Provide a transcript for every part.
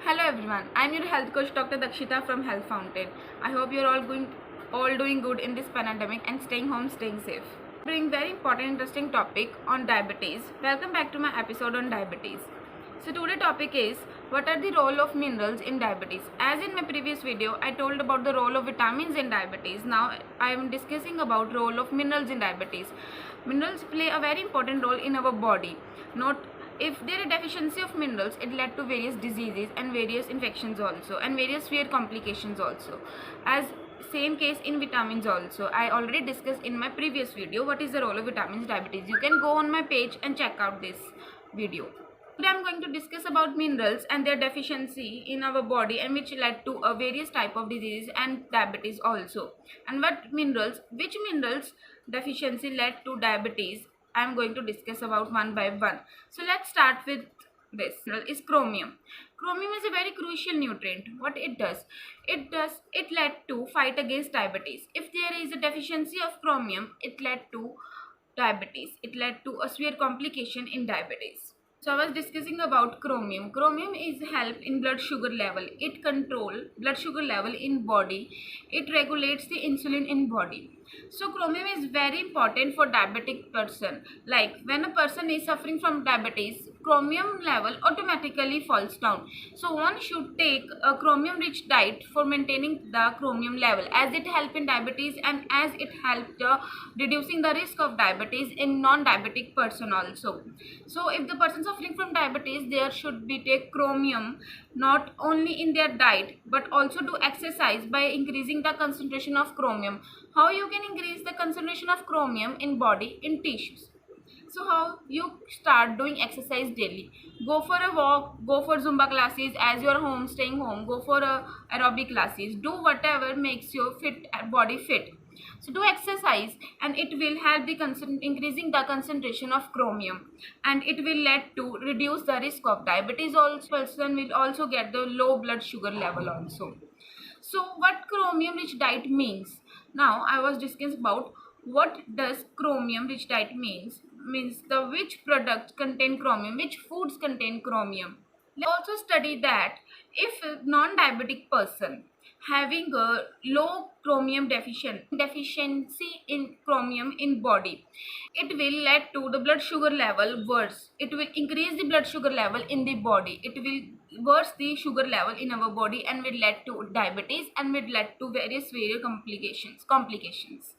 Hello everyone, I am your health coach Dr. Dakshita from Health Fountain. I hope you are all doing good in this pandemic and staying home, staying safe. Bring very important interesting topic on diabetes. Welcome back to my episode on diabetes. So today topic is what are the role of minerals in diabetes. As in my previous video I told about the role of vitamins in diabetes. Now I am discussing about role of minerals in diabetes. Minerals play a very important role in our body. Not if there is deficiency of minerals, it led to various diseases and various infections also and various severe complications also. As same case in vitamins also. I already discussed in my previous video what is the role of vitamins in diabetes. You can go on my page and check out this video. Today I am going to discuss about minerals and their deficiency in our body and which led to a various type of diseases and diabetes also. And which minerals deficiency led to diabetes, I am going to discuss about one by one. So let's start with this. Mineral is chromium. Chromium is a very crucial nutrient. What it does? It led to fight against diabetes. If there is a deficiency of chromium, it led to diabetes. It led to a severe complication in diabetes. So I was discussing about chromium. Chromium is help in blood sugar level. It control blood sugar level in body. It regulates the insulin in body. So chromium is very important for diabetic person. Like when a person is suffering from diabetes, chromium level automatically falls down. So one should take a chromium rich diet for maintaining the chromium level, as it help in diabetes and as it help reducing the risk of diabetes in non-diabetic person also. So if the person suffering from diabetes, there should be take chromium not only in their diet but also do exercise by increasing the concentration of chromium. How you can increase the concentration of chromium in body, in tissues? So how you start doing exercise daily? Go for a walk, go for Zumba classes as you are home, staying home, go for aerobic classes, do whatever makes your body fit. So do exercise and it will help increasing the concentration of chromium, and it will lead to reduce the risk of diabetes. Also person will also get the low blood sugar level also. So what chromium rich diet means? Now I was discussing about what does chromium rich diet means the which products contain chromium, which foods contain chromium. Let's also study that if a non-diabetic person having a low chromium deficiency in chromium in body, it will lead to the blood sugar level worse. It will increase the blood sugar level in the body. It will worse the sugar level in our body and will lead to diabetes and will lead to various complications.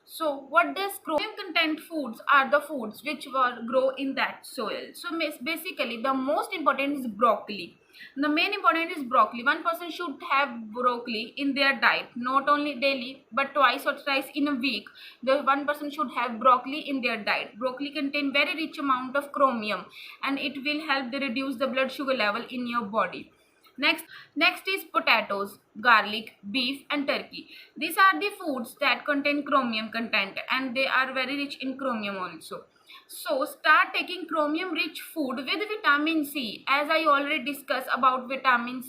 So what does chromium content foods are the foods which grow in that soil. So basically the most important is broccoli. The main important is broccoli. One person should have broccoli in their diet, not only daily but twice or thrice in a week. The one person should have broccoli in their diet. Broccoli contain very rich amount of chromium and it will help to reduce the blood sugar level in your body. Next is potatoes, garlic, beef and turkey. These are the foods that contain chromium content and they are very rich in chromium also. So start taking chromium rich food with vitamin C, as I already discussed about vitamins,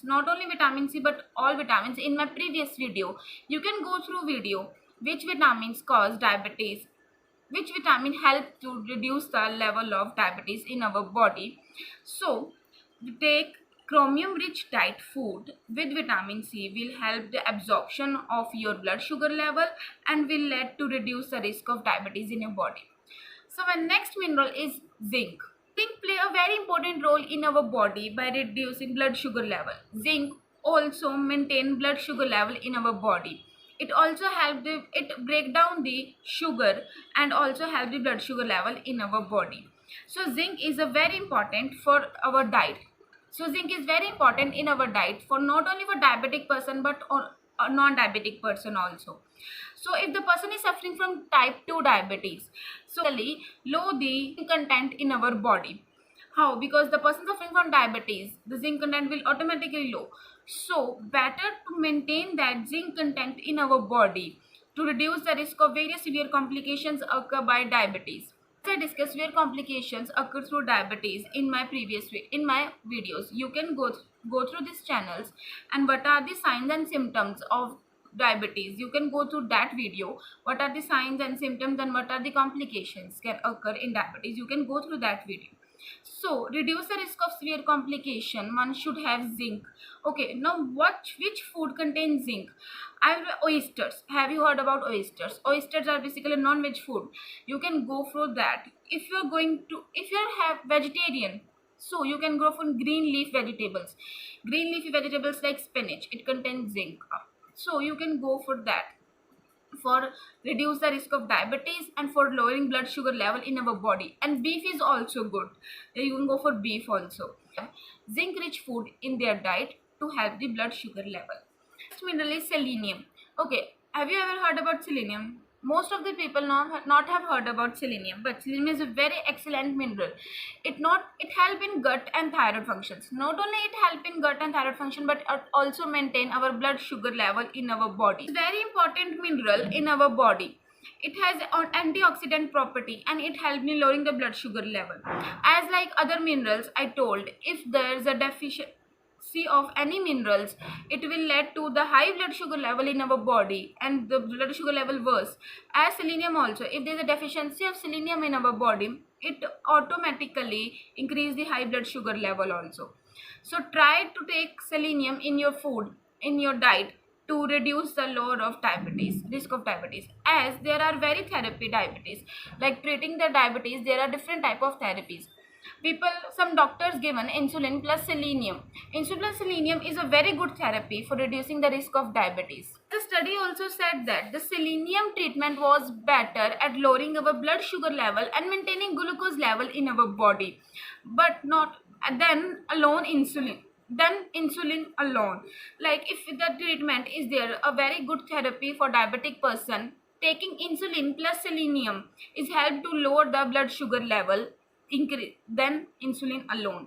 not only vitamin C but all vitamins in my previous video. You can go through video which vitamins cause diabetes, which vitamin help to reduce the level of diabetes in our body. So take chromium rich diet food with vitamin C will help the absorption of your blood sugar level and will lead to reduce the risk of diabetes in your body. So my next mineral is zinc. Zinc play a very important role in our body by reducing blood sugar level. Zinc also maintain blood sugar level in our body. It also help it break down the sugar and also help the blood sugar level in our body. So zinc is a very important for our diet. So zinc is very important in our diet for not only for diabetic person but a non-diabetic person also. So if the person is suffering from type 2 diabetes, so low the zinc content in our body. How? Because the person suffering from diabetes, the zinc content will automatically low. So better to maintain that zinc content in our body to reduce the risk of various severe complications occur by diabetes. As I discussed, severe complications occur through diabetes in my videos. You can go through these channels and what are the signs and symptoms of diabetes. You can go through that video. What are the signs and symptoms and what are the complications can occur in diabetes. You can go through that video. So reduce the risk of severe complication, one should have zinc. Okay, now which food contains zinc? I have oysters. Have you heard about oysters? Oysters are basically non-veg food. You can go for that. If you're have vegetarian, so you can go for green leaf vegetables. Green leafy vegetables like spinach, it contains zinc. So you can go for that for reduce the risk of diabetes and for lowering blood sugar level in our body. And beef is also good. You can go for beef also. Zinc rich food in their diet to help the blood sugar level. Next mineral is selenium. Okay, have you ever heard about selenium? Most of the people not have heard about selenium, but selenium is a very excellent mineral. It help in gut and thyroid functions. Not only it help in gut and thyroid function, but it also maintain our blood sugar level in our body. It's very important mineral in our body. It has an antioxidant property and it helps in lowering the blood sugar level. As like other minerals, I told, if there's a deficiency of any minerals, it will lead to the high blood sugar level in our body and the blood sugar level worse. As selenium also, if there's a deficiency of selenium in our body, it automatically increase the high blood sugar level also. So try to take selenium in your food, in your diet, to reduce the load of diabetes, risk of diabetes. As there are very therapy diabetes, like treating the diabetes, there are different type of therapies. Some doctors given insulin plus selenium. Insulin plus selenium is a very good therapy for reducing the risk of diabetes. The study also said that the selenium treatment was better at lowering our blood sugar level and maintaining glucose level in our body, but not then alone insulin. Then insulin alone. Like if the treatment is there, a very good therapy for diabetic person, taking insulin plus selenium is help to lower the blood sugar level increase than insulin alone.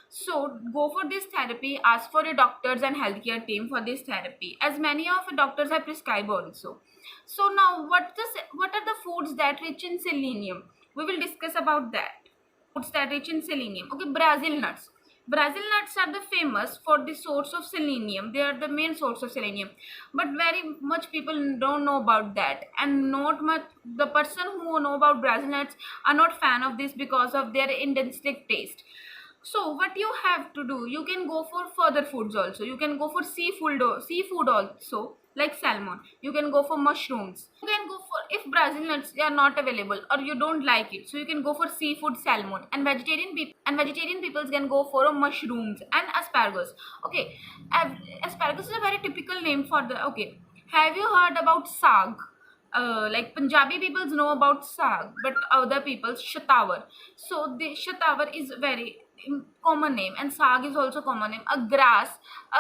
So go for this therapy, ask for your doctors and healthcare team for this therapy, as many of the doctors have prescribed also. So now what are the foods that rich in selenium? We will discuss about that. Foods that rich in selenium. Okay, Brazil nuts. Brazil nuts are the famous for the source of selenium. They are the main source of selenium, but very much people don't know about that, and not much the person who know about Brazil nuts are not fan of this because of their intrinsic taste. So what you have to do, you can go for further foods also. You can go for seafood also, like salmon. You can go for mushrooms. You can go for, if Brazil nuts are not available or you don't like it, so you can go for seafood, salmon. And vegetarian people can go for mushrooms and asparagus. Okay, asparagus is a very typical name for the. Okay, have you heard about saag? Like Punjabi people know about saag, but other people shatawar. So the shatawar is very common name, and saag is also common name. A grass,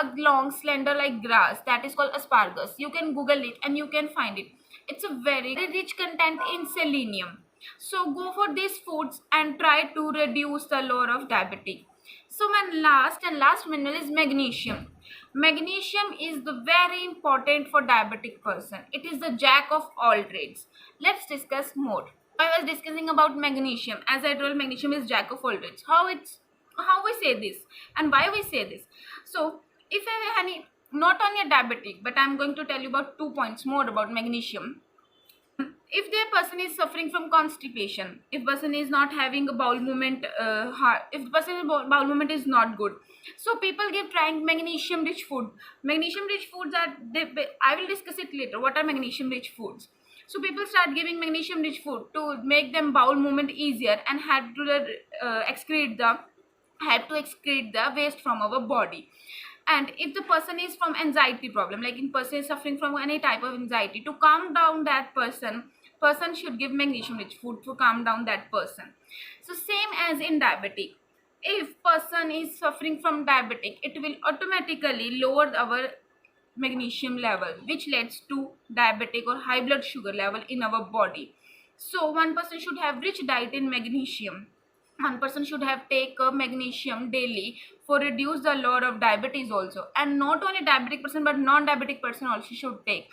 a long slender like grass, that is called asparagus. You can Google it and you can find it. It's a very rich content in selenium. So go for these foods and try to reduce the load of diabetes. So my last mineral is magnesium. Magnesium is the very important for diabetic person. It is the jack of all trades. Let's discuss more. I was discussing about magnesium. As I told, magnesium is jack of all trades. How we say this and why we say this. So if I have any, not only a diabetic, but I'm going to tell you about 2 points more about magnesium. If the person is suffering from constipation, if person is not having a bowel movement, if the person's bowel movement is not good, so people give trying magnesium rich food. Magnesium rich foods are I will discuss it later. What are magnesium rich foods? So people start giving magnesium rich food to make them bowel movement easier and help to excrete the waste from our body. And if the person is from anxiety problem, like in person is suffering from any type of anxiety, to calm down that person should give magnesium rich food to calm down that person. So same as in diabetic, if person is suffering from diabetic, it will automatically lower our magnesium level, which leads to diabetic or high blood sugar level in our body. So one person should have rich diet in magnesium. One person should have take magnesium daily for reduce the load of diabetes also. And not only diabetic person but non-diabetic person also should take.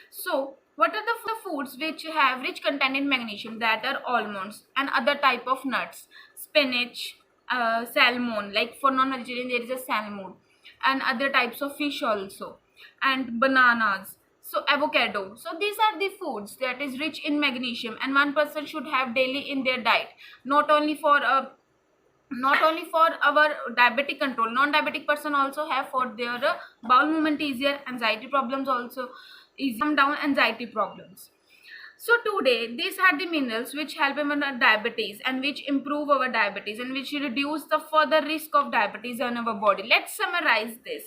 So what are the foods which have rich content in magnesium? That are almonds and other type of nuts, spinach, salmon. Like for non-vegetarian there is a salmon, and other types of fish also, and bananas. So avocado. So these are the foods that is rich in magnesium, and one person should have daily in their diet, not only for not only for our diabetic control, non-diabetic person also have for their bowel movement easier, anxiety problems also easy, come down anxiety problems. So today these are the minerals which help in our diabetes and which improve our diabetes and which reduce the further risk of diabetes on our body. Let's summarize this.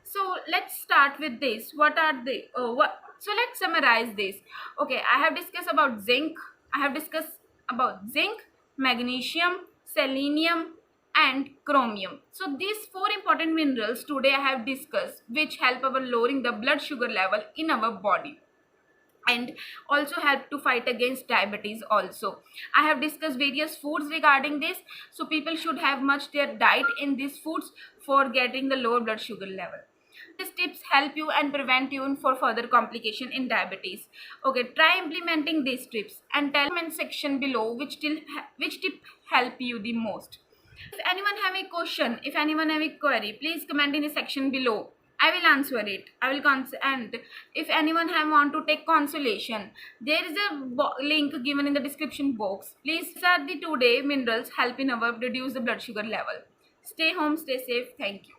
So let's start with this. What are they? So let's summarize this. Okay, I have discussed about zinc. I have discussed about zinc, magnesium, selenium, and chromium. So these four important minerals today I have discussed, which help our lowering the blood sugar level in our body and also help to fight against diabetes. Also, I have discussed various foods regarding this, so people should have much their diet in these foods for getting the lower blood sugar level. These tips help you and prevent you for further complication in diabetes. Okay, try implementing these tips and tell me in section below which tip help you the most. If anyone have a question, if anyone have a query, please comment in the section below. I will answer it. I will and if anyone have want to take consultation, there is a link given in the description box. Please search the today minerals help in our reduce the blood sugar level. Stay home, stay safe. Thank you.